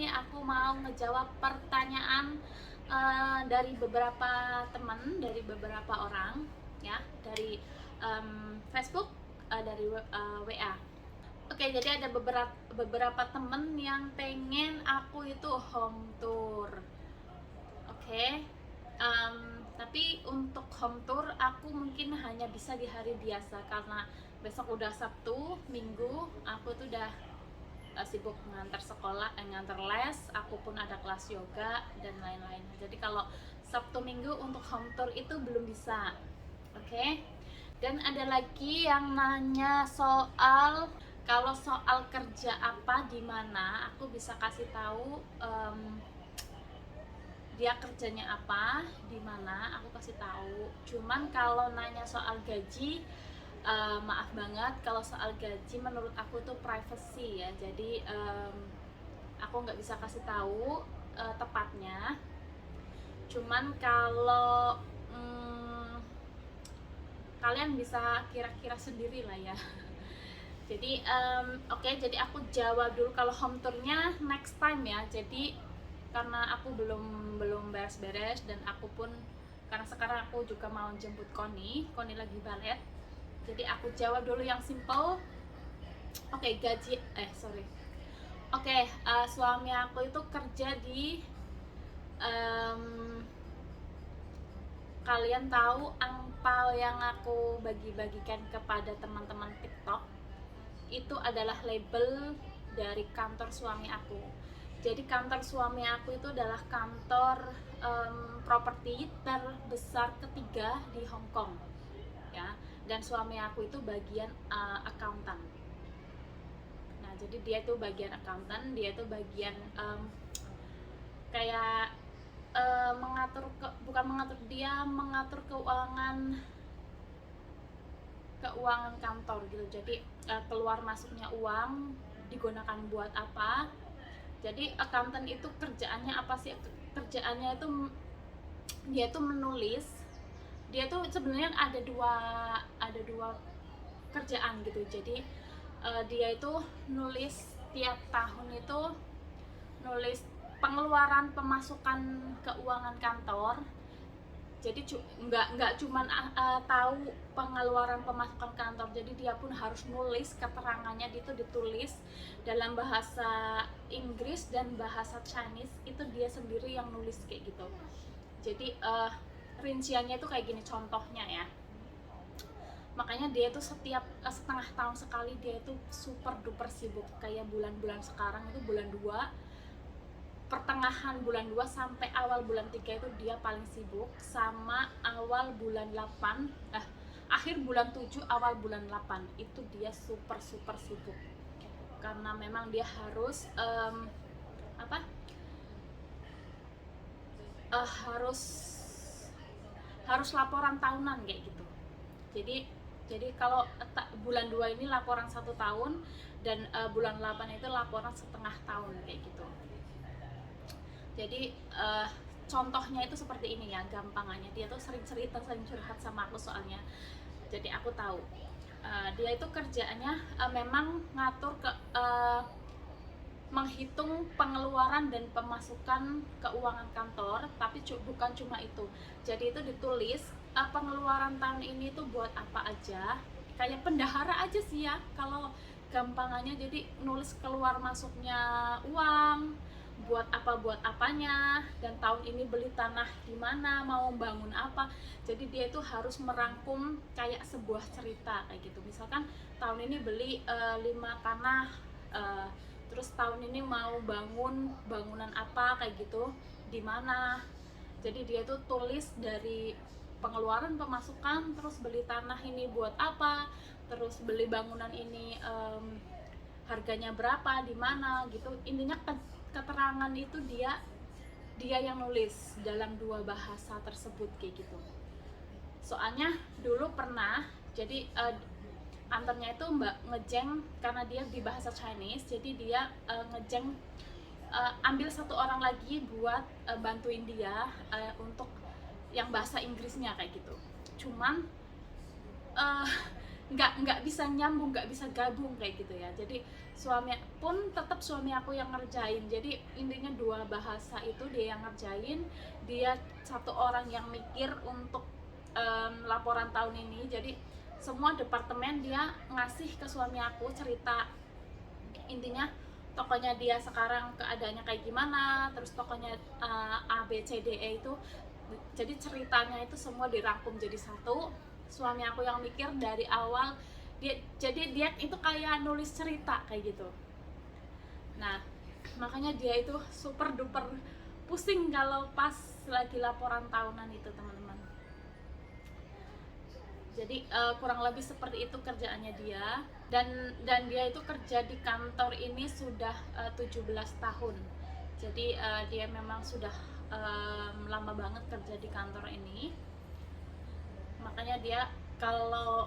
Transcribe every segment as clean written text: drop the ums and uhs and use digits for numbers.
ini aku mau ngejawab pertanyaan dari beberapa teman, dari beberapa orang, ya, dari Facebook, dari WA. Oke, jadi ada beberapa temen yang pengen aku itu home tour. Oke, tapi untuk home tour aku mungkin hanya bisa di hari biasa karena besok udah Sabtu, Minggu aku tuh udah sibuk ngantar sekolah, ngantar les, aku pun ada kelas yoga dan lain-lain. Jadi kalau Sabtu Minggu untuk home tour itu belum bisa. Oke. Dan ada lagi yang nanya soal kalau soal kerja apa di mana, aku bisa kasih tahu dia kerjanya apa di mana, aku kasih tahu. Cuman kalau nanya soal gaji, maaf banget, kalau soal gaji menurut aku tuh privacy ya, jadi aku nggak bisa kasih tahu tepatnya. Cuman kalau kalian bisa kira-kira sendiri lah ya. Jadi oke, jadi aku jawab dulu kalau home tournya next time ya. Jadi karena aku belum beres-beres dan aku pun karena sekarang aku juga mau jemput Koni lagi balet. Jadi aku jawab dulu yang simple. Oke, gaji sorry. Oke, suami aku itu kerja di kalian tahu angpau yang aku bagi-bagikan kepada teman-teman TikTok itu adalah label dari kantor suami aku. Jadi kantor suami aku itu adalah kantor properti terbesar ketiga di Hong Kong, ya. Dan suami aku itu bagian akuntan. Nah, jadi dia itu bagian akuntan, dia itu bagian kayak bukan mengatur, dia mengatur keuangan kantor gitu. Jadi keluar masuknya uang digunakan buat apa. Jadi akuntan itu kerjaannya apa sih? Kerjaannya itu dia itu menulis. Dia tuh sebenarnya ada dua kerjaan gitu. Jadi dia itu nulis tiap tahun itu nulis pengeluaran pemasukan keuangan kantor. Jadi nggak cuman tahu pengeluaran pemasukan kantor, jadi dia pun harus nulis keterangannya, itu ditulis dalam bahasa Inggris dan bahasa Chinese, itu dia sendiri yang nulis kayak gitu. Jadi rinciannya itu kayak gini contohnya ya. Makanya dia itu setiap setengah tahun sekali dia itu super duper sibuk. Kayak bulan-bulan sekarang itu bulan 2, pertengahan bulan 2 sampai awal bulan 3 itu dia paling sibuk, sama awal bulan 8, akhir bulan 7 awal bulan 8 itu dia super sibuk. Karena memang dia harus harus laporan tahunan kayak gitu. Jadi kalau bulan 2 ini laporan 1 tahun dan bulan 8 itu laporan setengah tahun kayak gitu. Jadi contohnya itu seperti ini ya, gampangannya. Dia tuh sering cerita, sering curhat sama aku soalnya. Jadi aku tahu dia itu kerjaannya memang ngatur menghitung pengeluaran dan pemasukan keuangan kantor, tapi bukan cuma itu. Jadi itu ditulis pengeluaran tahun ini tuh buat apa aja, kayak pendahara aja sih ya kalau gampangannya. Jadi nulis keluar masuknya uang, buat apanya, dan tahun ini beli tanah di mana, mau bangun apa. Jadi dia itu harus merangkum kayak sebuah cerita kayak gitu. Misalkan tahun ini beli 5 tanah, terus tahun ini mau bangun bangunan apa kayak gitu, di mana. Jadi dia tuh tulis dari pengeluaran pemasukan, terus beli tanah ini buat apa, terus beli bangunan ini harganya berapa, di mana gitu. Intinya keterangan itu dia yang nulis dalam 2 bahasa tersebut kayak gitu. Soalnya dulu pernah, jadi kantornya itu ngejeng karena dia di bahasa Chinese, jadi dia ngejeng ambil 1 orang lagi buat bantuin dia untuk yang bahasa Inggrisnya kayak gitu. Cuman nggak bisa nyambung, nggak bisa gabung kayak gitu ya. Jadi suami pun tetap suami aku yang ngerjain. Jadi intinya dua bahasa itu dia yang ngerjain, dia satu orang yang mikir untuk laporan tahun ini. Jadi semua departemen dia ngasih ke suami aku cerita, intinya tokonya dia sekarang keadaannya kayak gimana, terus tokonya A B C D E itu, jadi ceritanya itu semua dirangkum jadi satu. Suami aku yang mikir dari awal, jadi dia itu kayak nulis cerita kayak gitu. Nah, makanya dia itu super duper pusing kalau pas lagi laporan tahunan itu, teman-teman. Jadi kurang lebih seperti itu kerjaannya dia, dan dia itu kerja di kantor ini sudah 17 tahun. Jadi dia memang sudah lama banget kerja di kantor ini. Makanya dia kalau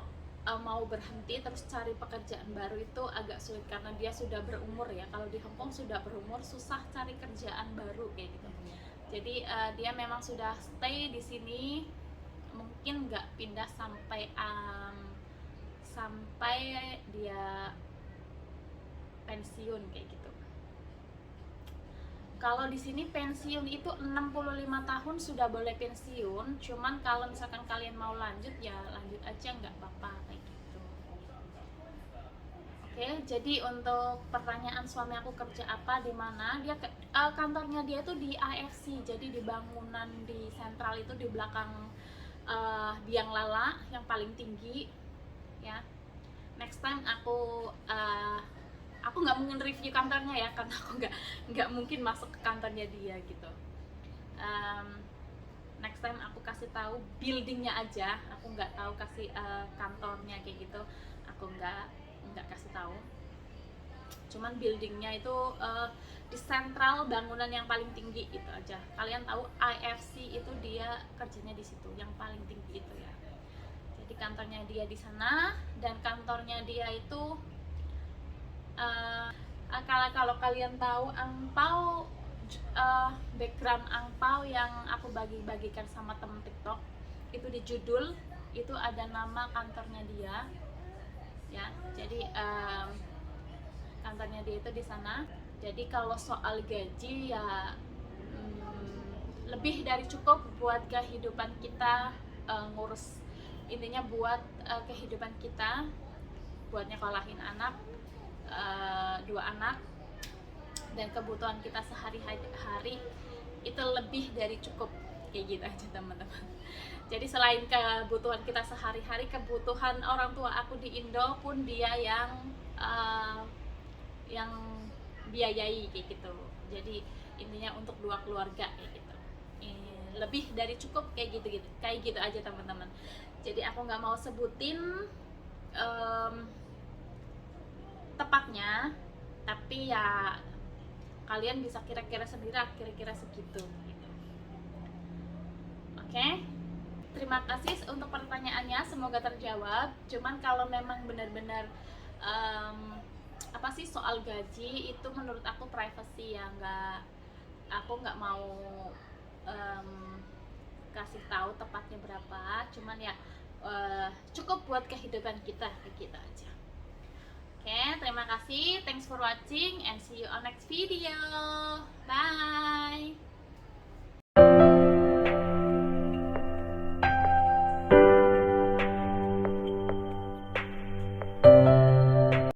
mau berhenti terus cari pekerjaan baru itu agak sulit karena dia sudah berumur ya. Kalau di Hong Kong sudah berumur susah cari kerjaan baru kayak gitu. Jadi dia memang sudah stay di sini, mungkin nggak pindah sampai dia pensiun kayak gitu. Kalau di sini pensiun itu 65 tahun sudah boleh pensiun, cuman kalau misalkan kalian mau lanjut ya lanjut aja, nggak apa-apa kayak gitu. Oke, jadi untuk pertanyaan suami aku kerja apa di mana, dia kantornya dia itu di AFC, jadi di bangunan di sentral itu di belakang Biang Lala yang paling tinggi ya. Next time aku nggak mungkin review kantornya ya, karena aku nggak mungkin masuk ke kantornya dia gitu. Next time aku kasih tahu buildingnya aja, aku nggak tahu kasih kantornya kayak gitu, aku nggak kasih tahu. Cuman buildingnya itu di sentral bangunan yang paling tinggi itu aja. Kalian tahu IFC itu dia kerjanya di situ yang paling tinggi itu ya. Jadi kantornya dia di sana, dan kantornya dia itu kalau kalian tahu angpau, background angpau yang aku bagi-bagikan sama temen TikTok itu di judul itu ada nama kantornya dia ya. Jadi kantornya dia itu di sana. Jadi kalau soal gaji ya lebih dari cukup buat kehidupan kita, ngurus, intinya buat kehidupan kita, buat nyekolahin anak, 2 anak, dan kebutuhan kita sehari-hari itu lebih dari cukup kayak gitu aja, teman-teman. Jadi selain kebutuhan kita sehari-hari, kebutuhan orang tua aku di Indo pun dia yang biayai kayak gitu. Jadi intinya untuk 2 keluarga kayak gitu, lebih dari cukup kayak gitu aja, teman-teman. Jadi aku nggak mau sebutin tepatnya, tapi ya kalian bisa kira-kira sendiri, kira-kira segitu gitu. Oke? Terima kasih untuk pertanyaannya, semoga terjawab. Cuman kalau memang benar-benar soal gaji itu menurut aku privacy ya, aku nggak mau kasih tahu tepatnya berapa. Cuman ya cukup buat kehidupan kita kayak gitu aja. Oke, terima kasih, thanks for watching and see you on next video. Bye.